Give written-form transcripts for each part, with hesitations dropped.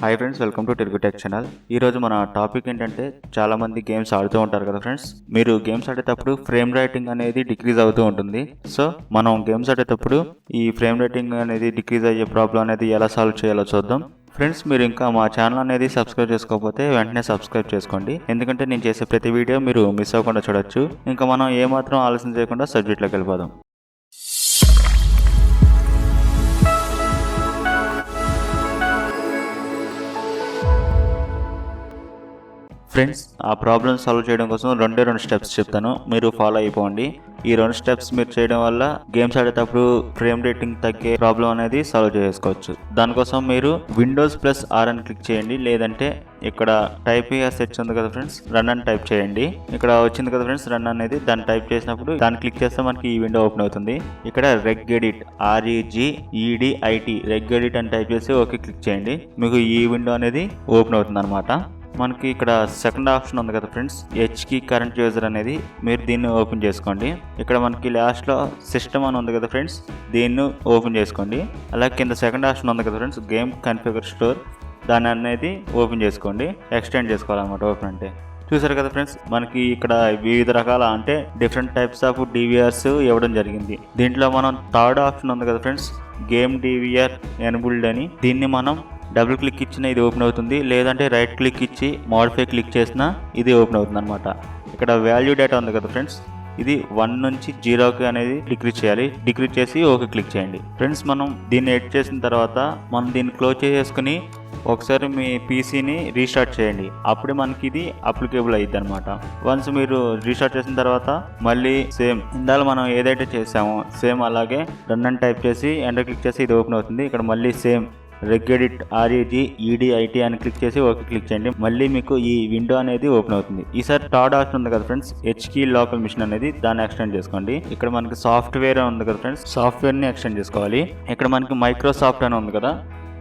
Hi friends, welcome to Telugu tech channel. ఈరోజు మన topic ఏంటంటే, చాలా మంది గేమ్స్ ఆడుతూ ఉంటారు కదా ఫ్రెండ్స్. మీరు గేమ్స్ ఆడేటప్పుడు ఫ్రేమ్ రేటింగ్ అనేది డిక్రీజ్ అవుతూ ఉంటుంది. సో మనం గేమ్స్ ఆడేటప్పుడు ఈ ఫ్రేమ్ రేటింగ్ అనేది డిక్రీజ్ అయ్యే ప్రాబ్లం అనేది ఎలా సాల్వ్ చేయాలో చూద్దాం. ఫ్రెండ్స్, మీరు ఇంకా మా ఛానల్ అనేది సబ్స్క్రైబ్ చేసుకోకపోతే వెంటనే సబ్స్క్రైబ్ చేసుకోండి. ఎందుకంటే నేను చేసే ప్రతి వీడియో మీరు మిస్ అవ్వకుండా చూడొచ్చు. ఇంకా మనం ఏమాత్రం ఆలస్యం చేయకుండా సబ్జెక్ట్లోకి వెళ్ళిపోదాం. ఫ్రెండ్స్, ఆ ప్రాబ్లమ్ సాల్వ్ చేయడం కోసం రెండు స్టెప్స్ చెప్తాను, మీరు ఫాలో అయిపోండి. ఈ 2 స్టెప్స్ మీరు చేయడం వల్ల గేమ్స్ ఆడేటప్పుడు ఫ్రేమ్ రేటింగ్ తగ్గే ప్రాబ్లం అనేది సాల్వ్ చేసుకోవచ్చు. దానికోసం మీరు విండోస్ +R అని క్లిక్ చేయండి, లేదంటే ఇక్కడ టైప్ సెర్చ్ ఉంది కదా ఫ్రెండ్స్, రన్ అని టైప్ చేయండి. ఇక్కడ వచ్చింది కదా ఫ్రెండ్స్ రన్ అనేది, దాన్ని టైప్ చేసినప్పుడు దాన్ని క్లిక్ చేస్తే మనకి ఈ విండో ఓపెన్ అవుతుంది. ఇక్కడ రెగ్ఎడిట్ రెగ్ఎడిట్ అని టైప్ చేసి ఓకే క్లిక్ చేయండి. మీకు ఈ విండో అనేది ఓపెన్ అవుతుంది అనమాట. మనకి ఇక్కడ సెకండ్ ఆప్షన్ ఉంది కదా ఫ్రెండ్స్, హెచ్కి కరెంట్ యూజర్ అనేది, మీరు దీన్ని ఓపెన్ చేసుకోండి. ఇక్కడ మనకి లాస్ట్లో సిస్టమ్ అని ఉంది కదా ఫ్రెండ్స్, దీన్ని ఓపెన్ చేసుకోండి. అలాగే కింద సెకండ్ ఆప్షన్ ఉంది కదా ఫ్రెండ్స్, గేమ్ కన్ఫిగర్ స్టోర్, దాన్ని అనేది ఓపెన్ చేసుకోండి. ఎక్స్టెండ్ చేసుకోవాలన్నమాట. ఓపెన్ అంటే చూసారు కదా ఫ్రెండ్స్, మనకి ఇక్కడ వివిధ రకాల అంటే డిఫరెంట్ టైప్స్ ఆఫ్ డివిఆర్స్ ఇవ్వడం జరిగింది. దీంట్లో మనం థర్డ్ ఆప్షన్ ఉంది కదా ఫ్రెండ్స్, గేమ్ డివిఆర్ ఎనబుల్డ్ అని, దీన్ని మనం డబుల్ క్లిక్ ఇచ్చినా ఇది ఓపెన్ అవుతుంది, లేదంటే రైట్ క్లిక్ ఇచ్చి మోడిఫై క్లిక్ చేసినా ఇది ఓపెన్ అవుతుంది అనమాట. ఇక్కడ వాల్యూ డేటా ఉంది కదా ఫ్రెండ్స్, ఇది 1 నుంచి 0కి అనేది డిక్రీజ్ చేయాలి. డిక్రీజ్ చేసి ఓకే క్లిక్ చేయండి. ఫ్రెండ్స్, మనం దీన్ని ఎడిట్ చేసిన తర్వాత మనం దీన్ని క్లోజ్ చేసేసుకుని ఒకసారి మీ పీసీని రీస్టార్ట్ చేయండి. అప్పుడే మనకి ఇది అప్లికేబుల్ అయ్యిద్ది అనమాట. వన్స్ మీరు రీస్టార్ట్ చేసిన తర్వాత మళ్ళీ సేమ్ ఇందాక మనం ఏదైతే చేసామో సేమ్ అలాగే రన్ అని టైప్ చేసి ఎంటర్ క్లిక్ చేసి ఇది ఓపెన్ అవుతుంది. ఇక్కడ మళ్ళీ సేమ్ రెగ్ఎడిట్ REGEDIT అని క్లిక్ చేసి ఓకే క్లిక్ చేయండి. మళ్ళీ మీకు ఈ విండో అనేది ఓపెన్ అవుతుంది. ఈసారి థర్డ్ ఆప్షన్ ఉంది కదా ఫ్రెండ్స్, హెచ్కి లోకల్ మిషన్ అనేది, దాన్ని ఎక్స్టెండ్ చేసుకోండి. ఇక్కడ మనకి సాఫ్ట్వేర్ ఉంది కదా ఫ్రెండ్స్, సాఫ్ట్వేర్ని ఎక్స్టెండ్ చేసుకోవాలి. ఇక్కడ మనకి మైక్రోసాఫ్ట్ అని ఉంది కదా,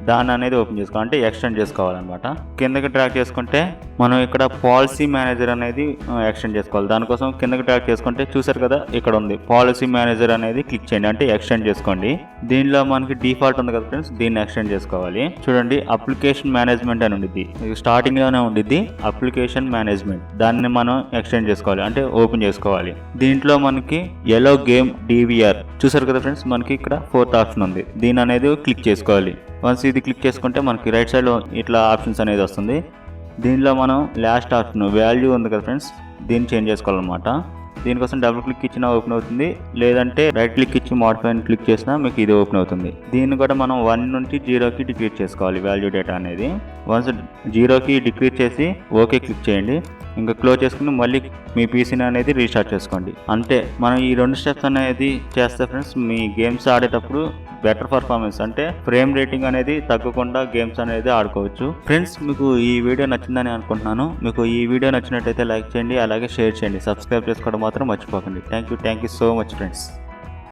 దాన్ని అనేది ఓపెన్ చేసుకోవాలి, అంటే ఎక్స్టెండ్ చేసుకోవాలన్నమాట. కిందకి ట్రాక్ చేసుకుంటే మనం ఇక్కడ పాలసీ మేనేజర్ అనేది ఎక్స్టెండ్ చేసుకోవాలి. దానికోసం కిందకి ట్రాక్ చేసుకుంటే చూసారు కదా, ఇక్కడ ఉంది పాలసీ మేనేజర్ అనేది క్లిక్ చేయండి, అంటే ఎక్స్టెండ్ చేసుకోండి. దీనిలో మనకి డిఫాల్ట్ ఉంది కదా ఫ్రెండ్స్, దీన్ని ఎక్స్టెండ్ చేసుకోవాలి. చూడండి, అప్లికేషన్ మేనేజ్మెంట్ అని ఉండిద్ది, స్టార్టింగ్ లోనే ఉండిద్ది అప్లికేషన్ మేనేజ్మెంట్, దాన్ని మనం ఎక్స్టెండ్ చేసుకోవాలి, అంటే ఓపెన్ చేసుకోవాలి. దీంట్లో మనకి ఎలో గేమ్ డివిఆర్ చూసారు కదా ఫ్రెండ్స్, మనకి ఇక్కడ 4th ఆప్షన్ ఉంది, దీని అనేది క్లిక్ చేసుకోవాలి. వన్స్ ఇది క్లిక్ చేసుకుంటే మనకి రైట్ సైడ్లో ఇట్లా ఆప్షన్స్ అనేది వస్తుంది. దీనిలో మనం లాస్ట్ ఆప్షన్ వాల్యూ ఉంది కదా ఫ్రెండ్స్, దీన్ని చేంజ్ చేసుకోవాలన్నమాట. దీనికోసం డబుల్ క్లిక్ ఇచ్చినా ఓపెన్ అవుతుంది, లేదంటే రైట్ క్లిక్ ఇచ్చి మోడిఫై అని క్లిక్ చేసినా మీకు ఇది ఓపెన్ అవుతుంది. దీన్ని కూడా మనం 1 నుంచి 0కి డిక్రీజ్ చేసుకోవాలి వాల్యూ డేటా అనేది. వన్స్ 0కి డిక్రీజ్ చేసి ఓకే క్లిక్ చేయండి. ఇంకా క్లోజ్ చేసుకుని మళ్ళీ మీ పీసీని అనేది రీస్టార్ట్ చేసుకోండి. అంటే మనం ఈ 2 స్టెప్స్ అనేది చేస్తే ఫ్రెండ్స్, మీ గేమ్స్ ఆడేటప్పుడు బెటర్ పర్ఫార్మెన్స్ అంటే ఫ్రేమ్ రేటింగ్ అనేది తగ్గకుండా గేమ్స్ అనేది ఆడుకోవచ్చు. ఫ్రెండ్స్, మీకు ఈ వీడియో నచ్చిందని అనుకుంటున్నాను. మీకు ఈ వీడియో నచ్చినట్టయితే లైక్ చేయండి, అలాగే షేర్ చేయండి. సబ్స్క్రైబ్ చేసుకోవడం మాత్రం మర్చిపోకండి. Thank you so much friends.